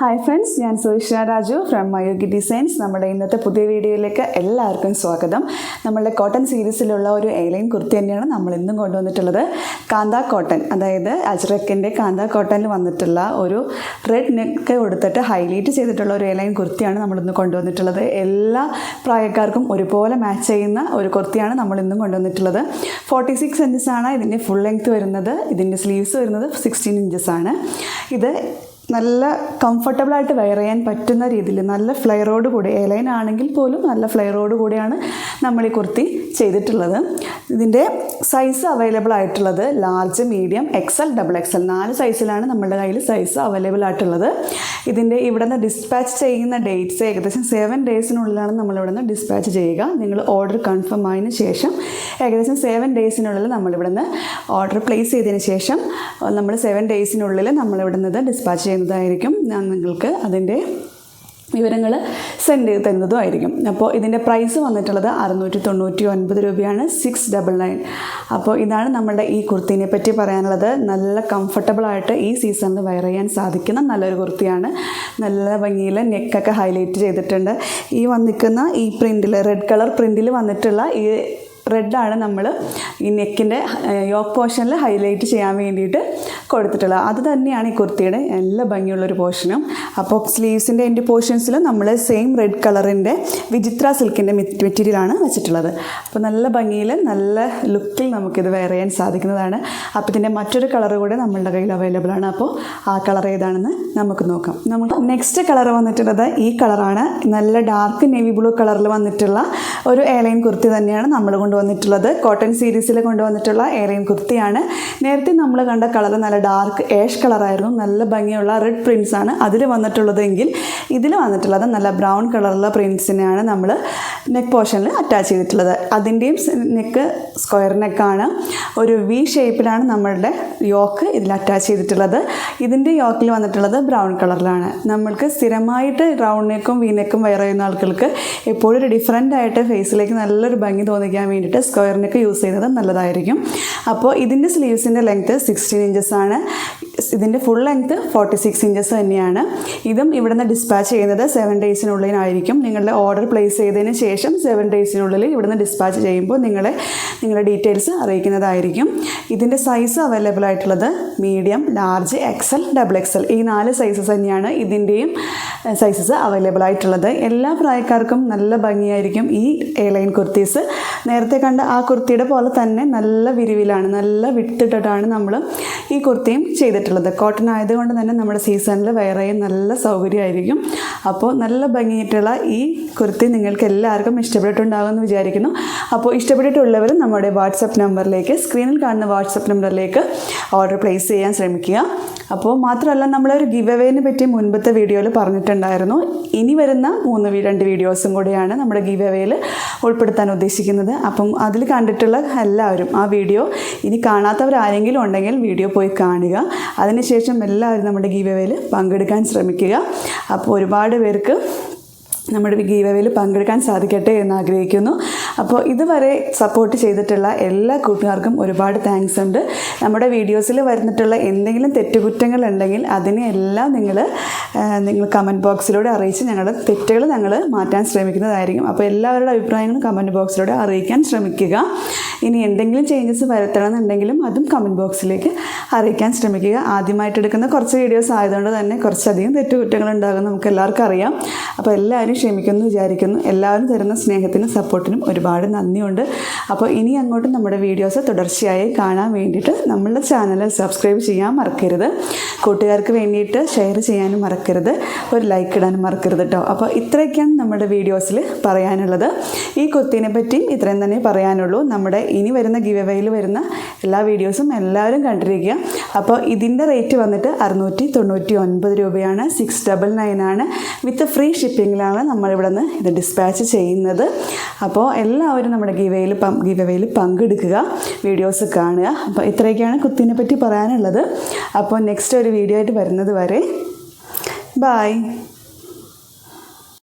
Hi friends, ഞാൻ Sushina Raju from മയൂഗി designs. നമ്മുടെ ഇന്നത്തെ പുതിയ വീഡിയോയിലേക്ക് എല്ലാവർക്കും സ്വാഗതം. നമ്മളുടെ കോട്ടൺ സീരീസിലുള്ള ഒരു എയർലൈൻ കുർത്തി തന്നെയാണ് നമ്മൾ ഇന്നും കൊണ്ടുവന്നിട്ടുള്ളത്. കാന്ത കോട്ടൺ, അതായത് അജ്രക്കിൻ്റെ കാന്ത കോട്ടണിൽ വന്നിട്ടുള്ള ഒരു റെഡ് നെക്ക് കൊടുത്തിട്ട് ഹൈലൈറ്റ് ചെയ്തിട്ടുള്ള ഒരു എയർലൈൻ കുർത്തിയാണ് നമ്മളിന്ന് കൊണ്ടുവന്നിട്ടുള്ളത്. എല്ലാ പ്രായക്കാർക്കും ഒരുപോലെ മാച്ച് ചെയ്യുന്ന ഒരു കുർത്തിയാണ് നമ്മളിന്നും കൊണ്ടുവന്നിട്ടുള്ളത്. 46 ഇഞ്ചസാണ് ഇതിൻ്റെ ഫുൾ ലെങ്ത് വരുന്നത്. ഇതിൻ്റെ സ്ലീവ്സ് വരുന്നത് 16 ഇഞ്ചസാണ്. ഇത് നല്ല കംഫർട്ടബിളായിട്ട് വെയർ ചെയ്യാൻ പറ്റുന്ന രീതിയിൽ നല്ല ഫ്ലെയറോട് കൂടി, എയർലൈൻ ആണെങ്കിൽ പോലും നല്ല ഫ്ലെയറോട് കൂടിയാണ് നമ്മൾ ഈ കുർത്തി ചെയ്തിട്ടുള്ളത്. ഇതിൻ്റെ സൈസ് അവൈലബിൾ ആയിട്ടുള്ളത് large, medium, XL, double XL 4 സൈസിലാണ് നമ്മുടെ കയ്യിൽ സൈസ് അവൈലബിൾ ആയിട്ടുള്ളത്. ഇതിൻ്റെ ഇവിടെ നിന്ന് ഡിസ്പാച്ച് ചെയ്യുന്ന ഡേറ്റ്സ് ഏകദേശം 7 ഡേയ്സിനുള്ളിലാണ് നമ്മളിവിടെ നിന്ന് ഡിസ്പാച്ച് ചെയ്യുക. നിങ്ങൾ ഓർഡർ കൺഫേം ആയതിനു ശേഷം ഏകദേശം 7 ഡേയ്സിനുള്ളിൽ നമ്മളിവിടെ നിന്ന് ഓർഡർ പ്ലേസ് ചെയ്തതിന് ശേഷം നമ്മൾ 7 ഡേയ്സിനുള്ളിൽ നമ്മളിവിടെ നിന്ന് ഡിസ്പാച്ച് ചെയ്യുന്നതായിരിക്കും. ഞാൻ നിങ്ങൾക്ക് അതിൻ്റെ വിവരങ്ങൾ സെൻഡ് ചെയ്ത് തരുന്നതുമായിരിക്കും. അപ്പോൾ ഇതിൻ്റെ പ്രൈസ് വന്നിട്ടുള്ളത് 699 രൂപയാണ്, 699. അപ്പോൾ ഇതാണ് നമ്മളുടെ ഈ കുർത്തീനെ പറ്റി പറയാനുള്ളത്. നല്ല കംഫർട്ടബിളായിട്ട് ഈ സീസണിൽ വെയർ ചെയ്യാൻ സാധിക്കുന്ന നല്ലൊരു കുർത്തിയാണ്. നല്ല ഭംഗിയിൽ നെക്കൊക്കെ ഹൈലൈറ്റ് ചെയ്തിട്ടുണ്ട്. ഈ വന്നിരിക്കുന്ന ഈ പ്രിൻറ്റിൽ, റെഡ് കളർ പ്രിൻറ്റിൽ വന്നിട്ടുള്ള ഈ റെഡാണ് നമ്മൾ ഈ നെക്കിൻ്റെ യോക്ക് പോർഷനിൽ ഹൈലൈറ്റ് ചെയ്യാൻ വേണ്ടിയിട്ട് കൊടുത്തിട്ടുള്ളത്. അത് തന്നെയാണ് ഈ കുർത്തിയുടെ നല്ല ഭംഗിയുള്ളൊരു പോർഷനും. അപ്പോൾ സ്ലീവ്സിൻ്റെ എൻ്റെ പോർഷൻസിൽ നമ്മൾ സെയിം റെഡ് കളറിൻ്റെ വിചിത്ര സിൽക്കിൻ്റെ മെറ്റീരിയലാണ് വെച്ചിട്ടുള്ളത്. അപ്പോൾ നല്ല ഭംഗിയിൽ നല്ല ലുക്കിൽ നമുക്കിത് വെയർ ചെയ്യാൻ സാധിക്കുന്നതാണ്. അപ്പോൾ ഇതിൻ്റെ മറ്റൊരു കളർ കൂടെ നമ്മളുടെ കയ്യിൽ അവൈലബിൾ ആണ്. അപ്പോൾ ആ കളർ ഏതാണെന്ന് നമുക്ക് നോക്കാം. നമ്മൾ നെക്സ്റ്റ് കളർ വന്നിട്ടുള്ളത് ഈ കളറാണ്. നല്ല ഡാർക്ക് നേവി ബ്ലൂ കളറിൽ വന്നിട്ടുള്ള ഒരു എയർലൈൻ കുർത്തി തന്നെയാണ് നമ്മൾ കൊണ്ടുവന്നിട്ടുള്ളത്. കോട്ടൺ സീരീസിൽ കൊണ്ടുവന്നിട്ടുള്ള എയർലൈൻ കുർത്തിയാണ്. നേരത്തെ നമ്മൾ കണ്ട കളർ നല്ല ഡാർക്ക് ആഷ് കളറായിരുന്നു. നല്ല ഭംഗിയുള്ള റെഡ് പ്രിൻസ് ആണ് അതിൽ വന്നിട്ടുള്ളതെങ്കിൽ ഇതിൽ വന്നിട്ടുള്ളത് നല്ല ബ്രൗൺ കളറുള്ള പ്രിൻസിനെയാണ് നമ്മൾ നെക്ക് പോർഷനിൽ അറ്റാച്ച് ചെയ്തിട്ടുള്ളത്. അതിൻ്റെയും നെക്ക് സ്ക്വയർ നെക്കാണ്. ഒരു വി ഷേപ്പിലാണ് നമ്മളുടെ യോക്ക് ഇതിൽ അറ്റാച്ച് ചെയ്തിട്ടുള്ളത്. ഇതിൻ്റെ യോക്കിൽ വന്നിട്ടുള്ളത് ബ്രൗൺ കളറിലാണ്. നമ്മൾക്ക് സ്ഥിരമായിട്ട് റൗണ്ട് നെക്കും വി നെക്കും വെയർ ചെയ്യുന്ന ആൾക്കാർക്ക് എപ്പോഴും ഒരു ഡിഫറൻ്റ് ആയിട്ട് ഫേസിലേക്ക് നല്ലൊരു ഭംഗി തോന്നിക്കാൻ വേണ്ടിയിട്ട് സ്ക്വയർ നെക്ക് യൂസ് ചെയ്യുന്നത് നല്ലതായിരിക്കും. അപ്പോൾ ഇതിൻ്റെ സ്ലീവ്സിൻ്റെ ലെങ്ത്ത് 16 ഇഞ്ചസാണ്. ഇതിൻ്റെ ഫുൾ ലെങ്ത്ത് 46 ഇഞ്ചസ് തന്നെയാണ്. ഇതും ഇവിടെ നിന്ന് ഡിസ്പാച്ച് ചെയ്യുന്നത് 7 ഡേയ്സിനുള്ളിലായിരിക്കും. നിങ്ങളുടെ ഓർഡർ പ്ലേസ് ചെയ്തതിന് ശേഷം 7 ഡേയ്സിനുള്ളിൽ ഇവിടെ നിന്ന് ഡിസ്പാച്ച് ചെയ്യുമ്പോൾ നിങ്ങളുടെ ഡീറ്റെയിൽസ് അറിയിക്കുന്നതായിരിക്കും. ഇതിൻ്റെ സൈസ് അവൈലബിൾ ആയിട്ടുള്ളത് medium, large, XL, double XL ഈ 4 സൈസസ് തന്നെയാണ് ഇതിൻ്റെയും സൈസസ് അവൈലബിൾ ആയിട്ടുള്ളത്. എല്ലാ പ്രായക്കാർക്കും നല്ല ഭംഗിയായിരിക്കും ഈ എയർലൈൻ കുർത്തീസ്. നേരത്തെ കണ്ട ആ കുർത്തിയുടെ പോലെ തന്നെ നല്ല വിരിവിലാണ്, നല്ല വിട്ടിട്ടിട്ടാണ് നമ്മൾ ഈ കുർത്തിയും ചെയ്തിട്ടുള്ളത്. കോട്ടൺ ആയതുകൊണ്ട് തന്നെ നമ്മുടെ സീസണിൽ വെയർ ചെയ്യാൻ നല്ല സൗകര്യമായിരിക്കും. അപ്പോൾ നല്ല ഭംഗിയായിട്ടുള്ള ഈ കുർത്തി നിങ്ങൾക്ക് എല്ലാവർക്കും ഇഷ്ടപ്പെട്ടിട്ടുണ്ടാകുമെന്ന് വിചാരിക്കുന്നു. അപ്പോൾ ഇഷ്ടപ്പെട്ടിട്ടുള്ളവർ നമ്മുടെ വാട്സപ്പ് നമ്പറിലേക്ക്, സ്ക്രീനിൽ കാണുന്ന വാട്സപ്പ് നമ്പറിലേക്ക് ഓർഡർ പ്ലേസ് ചെയ്യാൻ ശ്രമിക്കുക. അപ്പോൾ മാത്രമല്ല, നമ്മളൊരു ഗിവ് അവേനെ പറ്റി മുൻപത്തെ വീഡിയോയിൽ പറഞ്ഞിട്ടുണ്ടായിരുന്നു. ഇനി വരുന്ന 2 വീഡിയോസും കൂടിയാണ് നമ്മുടെ ഗിവ് അവേയിൽ ഉൾപ്പെടുത്താൻ ഉദ്ദേശിക്കുന്നത്. അപ്പം അതിൽ കണ്ടിട്ടുള്ള എല്ലാവരും ആ വീഡിയോ ഇനി കാണാത്തവരാരെങ്കിലും ഉണ്ടെങ്കിൽ വീഡിയോ പോയി കാണുക. അതിനുശേഷം എല്ലാവരും നമ്മുടെ ഗിവ് അവേയിൽ പങ്കെടുക്കാൻ ശ്രമിക്കുക. അപ്പോൾ ഒരുപാട് പേർക്ക് നമ്മുടെ ഗീവ് അവേയിൽ പങ്കെടുക്കാൻ സാധിക്കട്ടെ എന്ന് ആഗ്രഹിക്കുന്നു. അപ്പോൾ ഇതുവരെ സപ്പോർട്ട് ചെയ്തിട്ടുള്ള എല്ലാ കൂട്ടുകാർക്കും ഒരുപാട് താങ്ക്സ് ഉണ്ട്. നമ്മുടെ വീഡിയോസിൽ വരുന്നിട്ടുള്ള എന്തെങ്കിലും തെറ്റുകുറ്റങ്ങൾ ഉണ്ടെങ്കിൽ അതിനെല്ലാം നിങ്ങൾ കമൻറ്റ് ബോക്സിലൂടെ അറിയിച്ച് ഞങ്ങളുടെ തെറ്റുകൾ ഞങ്ങൾ മാറ്റാൻ ശ്രമിക്കുന്നതായിരിക്കും. അപ്പോൾ എല്ലാവരുടെ അഭിപ്രായങ്ങളും കമൻറ്റ് ബോക്സിലൂടെ അറിയിക്കാൻ ശ്രമിക്കുക. ഇനി എന്തെങ്കിലും ചേഞ്ചസ് വരുത്തണമെന്നുണ്ടെങ്കിലും അതും കമൻറ്റ് ബോക്സിലേക്ക് അറിയിക്കാൻ ശ്രമിക്കുക. ആദ്യമായിട്ട് എടുക്കുന്ന കുറച്ച് വീഡിയോസ് ആയതുകൊണ്ട് തന്നെ കുറച്ചധികം തെറ്റുകുറ്റങ്ങൾ ഉണ്ടാകും, നമുക്ക് എല്ലാവർക്കും അറിയാം. അപ്പോൾ എല്ലാവരും ക്ഷമിക്കുന്നു വിചാരിക്കുന്നു. എല്ലാവരും തരുന്ന സ്നേഹത്തിനും സപ്പോർട്ടിനും ഒരുപാട് നന്ദിയുണ്ട്. അപ്പോൾ ഇനി അങ്ങോട്ടും നമ്മുടെ വീഡിയോസ് തുടർച്ചയായി കാണാൻ വേണ്ടിയിട്ട് നമ്മളുടെ ചാനൽ സബ്സ്ക്രൈബ് ചെയ്യാൻ മറക്കരുത്. കൂട്ടുകാർക്ക് വേണ്ടിയിട്ട് ഷെയർ ചെയ്യാനും മറക്കരുത്, ഒരു ലൈക്ക് ഇടാനും മറക്കരുത് കേട്ടോ. അപ്പോൾ ഇത്രയൊക്കെയാണ് നമ്മുടെ വീഡിയോസിൽ പറയാനുള്ളത്. ഈ കുർത്തീനെ പറ്റിയും ഇത്രയും തന്നെ പറയാനുള്ളൂ. നമ്മുടെ ഇനി വരുന്ന ഗിവ് അവേയിൽ വരുന്ന എല്ലാ വീഡിയോസും എല്ലാവരും കണ്ടിരിക്കുക. അപ്പോൾ ഇതിൻ്റെ റേറ്റ് വന്നിട്ട് 699 രൂപയാണ്, 699 ആണ്. വിത്ത് ഫ്രീ ഷിപ്പിങ്ങിലാണ് നമ്മളിവിടെ നിന്ന് ഇത് ഡിസ്പാച്ച് ചെയ്യുന്നത്. അപ്പോൾ എല്ലാവരും നമ്മുടെ ഗിവ് അവേയിൽ പങ്കെടുക്കുക, വീഡിയോസ് കാണുക. അപ്പോൾ ഇത്രയൊക്കെയാണ് കുർത്തീനെ പറ്റി പറയാനുള്ളത്. അപ്പോൾ നെക്സ്റ്റ് ഒരു വീഡിയോ ആയിട്ട് വരുന്നത് വരെ ബൈ.